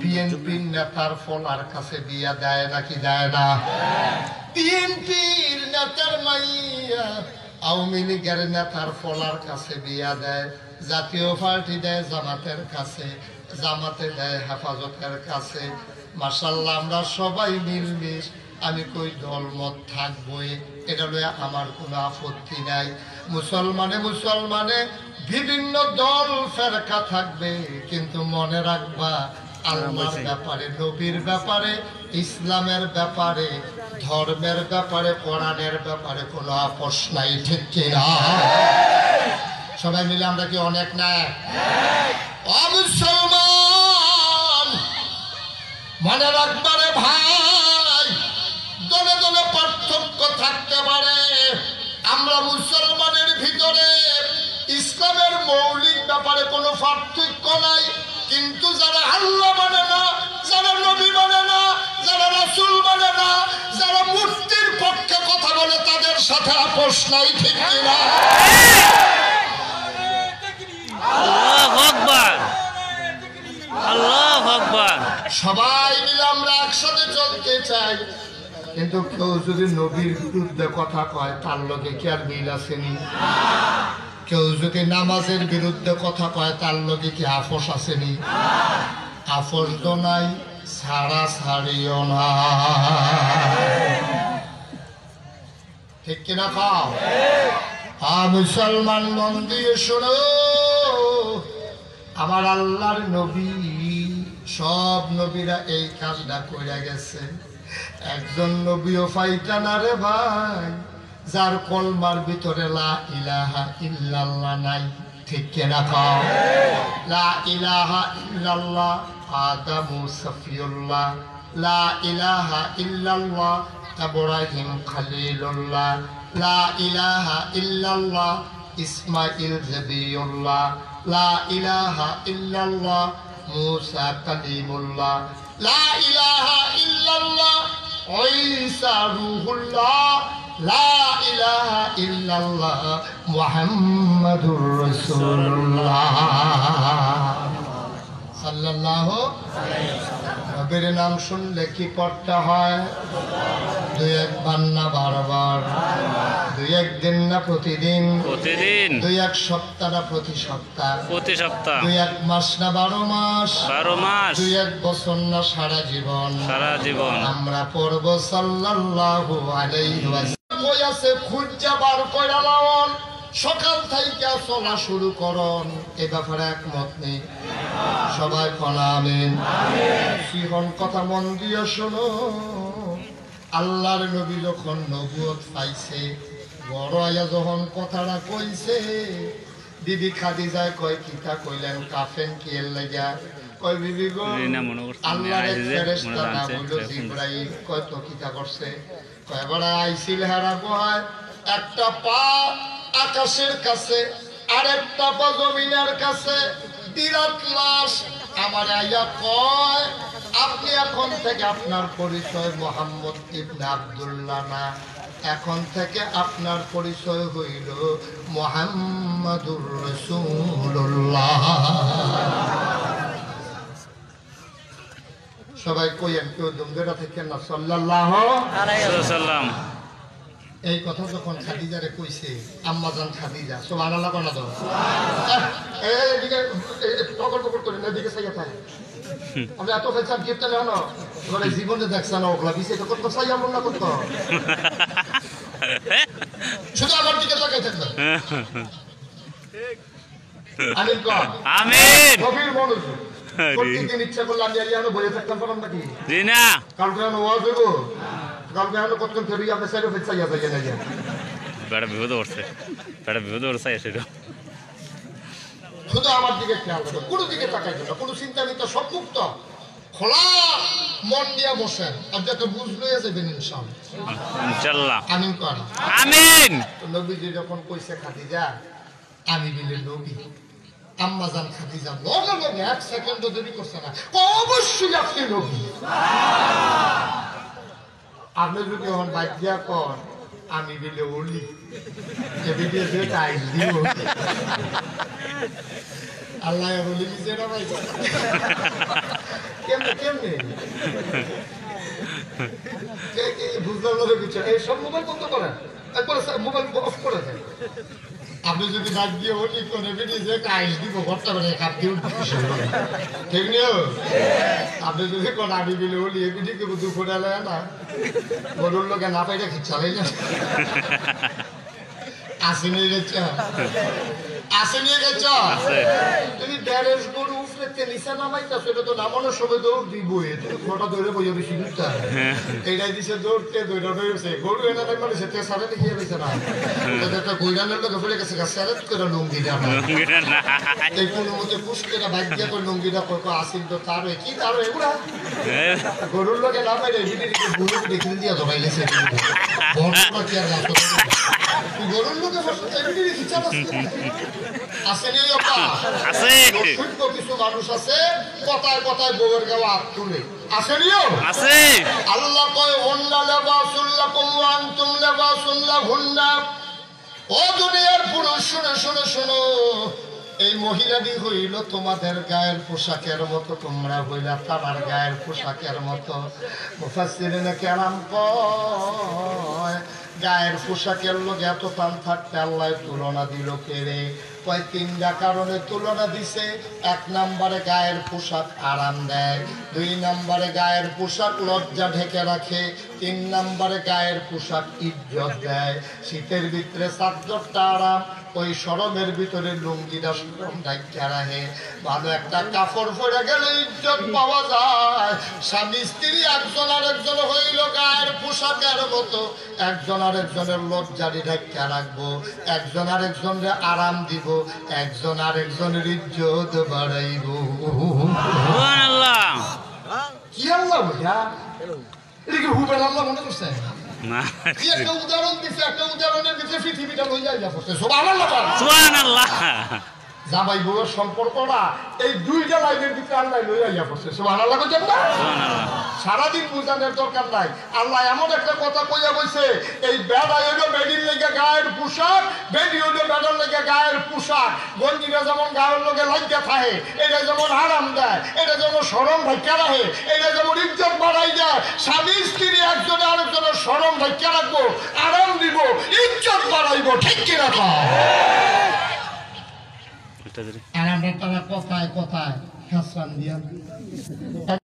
বিএনপির নেতার ফলার কাছে বিয়া দেয় নাকি দেয় না? বিএনপির নেতার মাইয়া আওয়ামী লীগের নেতার ফলার কাছে বিয়া দেয়, জাতীয় পার্টি দেয় জামাতের কাছে, জামাতে দেয় হেফাজতের কাছে। মাশাআল্লাহ আমরা সবাই মিলমিশ, আমি কই দলমত থাকবই, এটা লয়ে আমার কোনো আপত্তি নাই। মুসলমানে বিভিন্ন দল ফেরকা থাকবে, কিন্তু মনে রাখবা আল্লাহর ব্যাপারে, নবীর ব্যাপারে, ইসলামের ব্যাপারে, ধর্মের ব্যাপারে, কোরআনের ব্যাপারে কোনো আপোষ নাই, ঠিক কিনা? সবাই মিলে আমরা কি অনেক না? মুসলমান মনে রাখবা রে ভাই, দলে দলে পার্থক্য থাকতে পারে, আমরা মুসলমানের ভিতরে ইসলামের মৌলিক ব্যাপারে কোনো পার্থক্য নাই, কিন্তু যারা আল্লাহ মানে না, যারা নবী মানে না, যারা রাসূল মানে না, যারা মূর্তির পক্ষে কথা বলে, তাদের সাথে আপোষ নাই, ঠিক কিনা? আল্লাহু আকবার, আল্লাহু আকবার। সবাই মিলে আমরা একসাথে চলতে চাই, কিন্তু কেউ যদি নবীর বিরুদ্ধে কথা কয়, তার লগে কি আর মিল আসেনি? কেউ যদি নামাজের বিরুদ্ধে কথা কয়, তার লগে কি আপোষ আসেনি? আপোষ তো নাই, ছাড়া ছাড়িও না, ঠিক কিনা? খাও মুসলমান মন দিয়ে শোনো, আমার আল্লাহর নবী, সব নবীরা এই কাজটা করে গেছে। একজন নবীও ফাইটা না রে ভাই, যার কলমার ভিতরে লা ইলাহা ইল্লাল্লাহ নাই, ঠিক কিনা? খাও লা ইলাহা ইল্লাল্লাহ আদমু সফিউল্লাহ, লা ইলাহা ইল্লাল্লাহ ইব্রাহিম খলিলুল্লাহ, লা ইলাহা ইল্লাল্লাহ ইসমাইল জবিউল্লাহ, লা ইলাহা ইল্লাল্লাহ মুসা কালিমুল্লাহ, লা ইলাহা ইল্লাল্লাহ ঈসা রূহুল্লাহ, লা ইলাহা ইল্লাল্লাহ মুহাম্মাদুর রাসূলুল্লাহ সাল্লাল্লাহু আলাইহি ওয়াসাল্লাম। নবীর নাম শুনলে কি পড়তে হয়? দুই একবার না বারবার, দুই একদিন না প্রতিদিন, প্রতিদিন, দুই এক সপ্তাহ না প্রতি সপ্তাহ, প্রতি সপ্তাহ, দুই এক মাস না 12 মাস, 12 মাস, দুই এক বছর না সারা জীবন, সারা জীবন আমরা পড়ব সাল্লাল্লাহু আলাইহি ওয়াসাল্লাম। কই আছে খুঁজা বার কইরা লাওন, সকাল থেকে চলা শুরু করন, এ ব্যাপারে একমত নেই? সবাই কোন আমিন? সিহন কথা মন দিয়ে শোনো, আল্লাহর নবী যখন নবুয়ত পাইছে, বড় আয়া যখন কথাটা কইছে, বিবি খাদিজায় কয় কিতা কইলেন, কাফেন কি এর লাগা? কয় বিবি গো, আল্লাহর ফেরেশতা না বলল জিবরাইল। কয় তো কিতা করছে? কয় বড় আইছিল হারা কয়, একটা পা আকাশের কাছে, আরেকটা পা জমিনের কাছে, বিরাট লাশ। আমার আয়া কয়, আপনি এখন থেকে আপনার পরিচয় মোহাম্মদ ইবনে আব্দুল্লাহ না, এখন থেকে আপনার পরিচয় হইল মুহাম্মাদুর রাসূলুল্লাহ। সবাই কইেন, কেউ দুমদেরা থেকে না সাল্লাল্লাহু আলাইহি ওয়াসাল্লাম। এই কথা যখন খাদিজারে কইছে, আম্মাজান খাদিজা, সুবহানাল্লাহ কোনা দাও, এদিকে টকর টকর করে এদিকে সাইয়া থাকে, আমরা এত ফেলছাম গিফট না হলো, তোমরা জীবনে দেখছ না ওগুলা বিছে তো কত সাইয়া মন না কত, শুধু আমার দিকে তাকাই থাকবে। আমিন কর, আমিন। গভীর মনোযোগ, প্রতিদিন ইচ্ছা করলে আমি আর বলে থাকতাম পারলাম নাকি? জি না, কালকে আমি ওয়াজ দেব, কালকে আমি কতক্ষণ ফেরি আপনি সাইডে ফেলছাইয়া যাইয়া না যা বেড়া বিপদ করছে, বেড়া বিপদ করছে সেটা। শুধু আমার দিকে খেয়াল রাখবেন, কোনো দিকে তাকাইবেন না, কোনো চিন্তা নেই, সব মুক্ত, খোলা মন নিয়ে বসেন, আর যাতে বুঝলো যাবেন ইনশাআল্লাহ। আমিন কর, আমিন। নবীজি যখন কইছে খাদিজা আমি বিলে নবী, আম্মাজান খাদিজা লগে লগে এক সেকেন্ডও দেরি করছে না, অবশ্যই আপনি নবী। আপনি যদি এখন বাদ কর আমি বিলে ওলি, এ ভিডিও দিয়ে টাইম দিব, আল্লাহ বলি নিজেরা ভাই কেমনে কেমনে বুঝলাম না কিছু এই সব মোবাইল বন্ধ করেন একবার মোবাইল অফ করে দেন আপনি যদি ডাক দিয়ে হলি করে বেরিয়ে যে আইস দিব ঘরটা মানে কাপ দিয়ে উঠতে ঠিক নিও আপনি যদি কোন আবি বিলে হলি এবিটিকে দুপুর এলে না গরুর লোকে না পাইটা চালাই না আসে নিয়ে গেছ আসে নিয়ে গেছ তুমি ব্যারেজ গরু উফরে নিচে নামাইতা সেটা তো নামানোর সময় দৌড় দিবই তুমি খোটা দৌড়ে বই বেশি দূরটা এইটাই দিছে দৌড়তে দৌড়া হয়েছে গরু এনে মানে সেটা সারে দেখিয়ে গেছে না একটা গৈরানের লোকে ফেলে গেছে স্যারেট করে লুঙ্গিটা এই কোনো মতে পুষ্কেরা ভাগ্যা করে লুঙ্গিটা করবো আসিল তো তার কি তার এগুলা গরুর লোকে না পাইলে ভিডিওকে গরু দেখে দিয়ে ধরাইলেছে বড় কি আর রাখো গরুর লোকে আসেনি আছে কিছু মানুষ আছে কথায় কথায় বউয়ের গাওয়া হাত তুলে আসেনিও আছে আল্লাহ কয় হুন্না লিবাসুল্লাকুম ওয়া আনতুম লিবাসুল লাহুন্না ও দুনিয়ার পুরুষ শুনে শুনে শুনো এই মহিলাটি হইল তোমাদের গায়ের পোশাকের মতো তোমরা হইলা তার গায়ের পোশাকের মতো মুফাসসিরিনে কেরাম কয় গায়ের পোশাকের লোক এত টান থাকতে আল্লাহ তুলনা দিল কেড়ে কয় তিনটা কারণে তুলনা দিছে এক নম্বরে গায়ের পোশাক আরাম দেয় দুই নম্বরে গায়ের পোশাক লজ্জা ঢেকে রাখে তিন নম্বরে গায়ের পোশাক ইজ্জত দেয় শীতের ভিতরে চাদরটা আরাম ওই শরমের ভিতরে লুঙ্গিটা শরম ঢাকা রাখে ভালো একটা কাপড় পরে গেলে ইজ্জত পাওয়া যায় স্বামী স্ত্রী একজন আরেকজন হইল গায়ের পোশাকের মতো একজন আরেকজনের লজ্জারি ঢাকা রাখবো একজন আরেকজনের আরাম দিব একজন আরেকজনের ইজ্জত বাড়াইব সুবহানাল্লাহ কি আল্লাহ ভাইয়া এদিকে হুবেন আল্লাহ মনে করছেন না কি একটা উদাহরণ দিচ্ছে একটা উদাহরণের ভিতরে পৃথিবীটা লই যাই যাচ্ছে সুবহানাল্লাহ সুবহানাল্লাহ জামাই বউয়ের সম্পর্কটা এই দুইটা লাইনের ভিতরে আল্লাহ লই আইয়া পড়ছে সুবহানাল্লাহ কইছেন না সুবহানাল্লাহ সারাদিন বুঝানোর দরকার নাই আল্লাহ এমন একটা কথা কইয়া বলছে এই বেড়া হইলো বেডির লেগে গায়ের পোশাক বেডি হইলো বেড়ার লেগে গায়ের পোশাক গঞ্জিটা যেমন গায়ের লোকে লাগিয়া থাকে এটা যেমন আরাম দেয় এটা যেমন শরম ঢাকা রাখে এটা যেমন ইজ্জত বাড়াই দেয় স্বামী স্ত্রী একজনে আরেকজনের শরম ঢাকা রাখবো আরাম দিব ইজ্জত বাড়াইবো ঠিক কিনা আর আমরা তারা কথায় কথায় হাসরান দিয়া